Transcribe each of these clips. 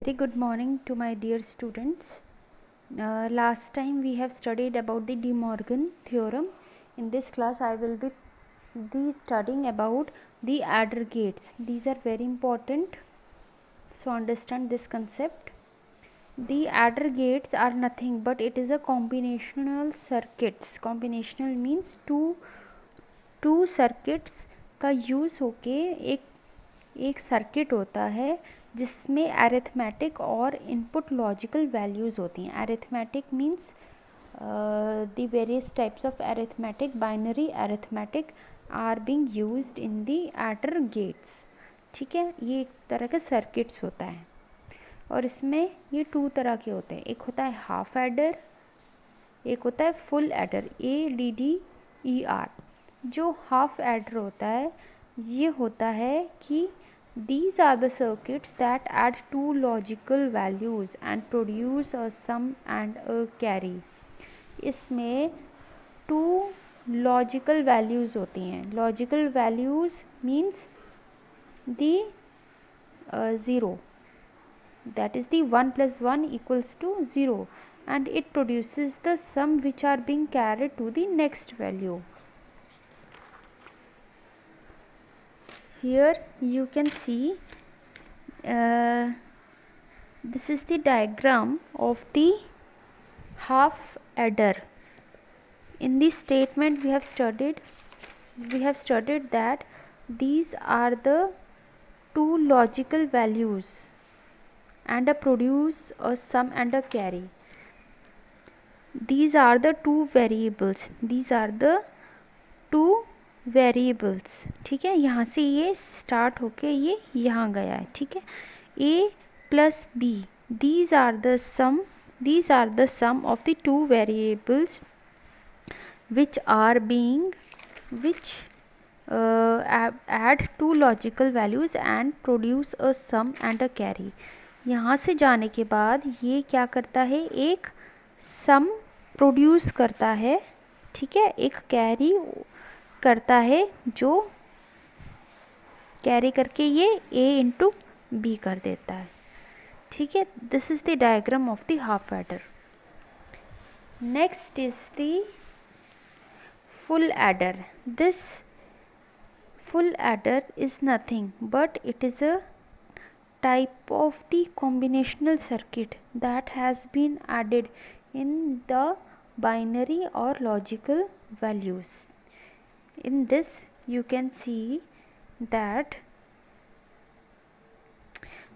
Very good morning to my dear students. Last time we have studied about the De Morgan theorem. In this class I will be studying about the adder gates. These are very important, so understand this concept. The adder gates are nothing but it is a combinational circuits. Combinational means two circuits का use होके एक circuit होता है जिसमें arithmetic और input logical values होती हैं. Arithmetic means the various types of arithmetic, binary arithmetic are being used in the adder gates. ठीक है, ये एक तरह का सर्किट्स होता है और इसमें ये टू तरह के होते हैं. एक होता है हाफ एडर, एक होता है फुल एडर. ADDER. जो हाफ एडर होता है ये होता है कि these are the circuits that add two logical values and produce a sum and a carry. इसमें two logical values होती हैं. Logical values means the 0, that is the 1 plus 1 equals to 0, and it produces the sum which are being carried to the next value. Here you can see this is the diagram of the half adder. In this statement we have studied that these are the two logical values and produce a sum and a carry. These are the two variables. Variables. ठीक है, यहाँ से ये start होके ये यहाँ गया है. ठीक है, A plus B, these are the sum of the two variables which add two logical values and produce a sum and a carry. यहाँ से जाने के बाद ये क्या करता है, एक सम प्रोड्यूस करता है. ठीक है, एक कैरी करता है जो कैरी करके ये A इंटू B कर देता है. ठीक है, this is the diagram of the half adder. Next is the full adder. This full adder is nothing but it is a type of the combinational circuit that has been added in the binary or logical values. In this you can see that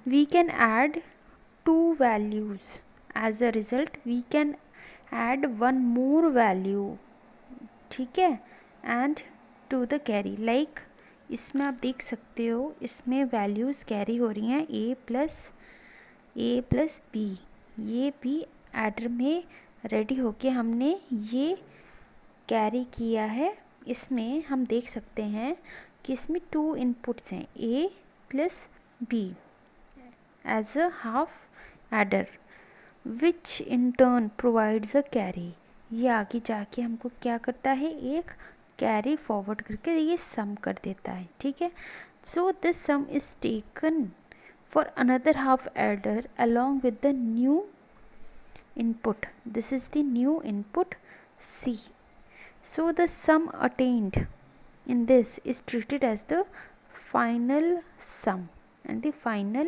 we can add two values. As a result we can add one more value. ठीक है, and to the carry. like इसमें आप देख सकते हो इसमें values carry हो रही हैं A प्लस B. ये भी एडर में रेडी होके हमने ये कैरी किया है. इसमें हम देख सकते हैं कि इसमें टू इनपुट्स हैं A plus B as a half adder which in turn provides a carry. ये आगे जाके हमको क्या करता है, एक कैरी फॉरवर्ड करके ये सम कर देता है. ठीक है, so this some is taken for another half adder along with the new input. This is the new input C. So the sum attained in this is treated as the final sum and the final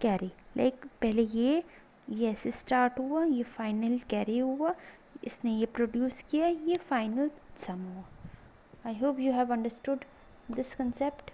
carry. like पहले ये ऐसे start हुआ, ये final carry हुआ, इसने ये produce किया, ये फाइनल सम हुआ. I hope you have understood this concept.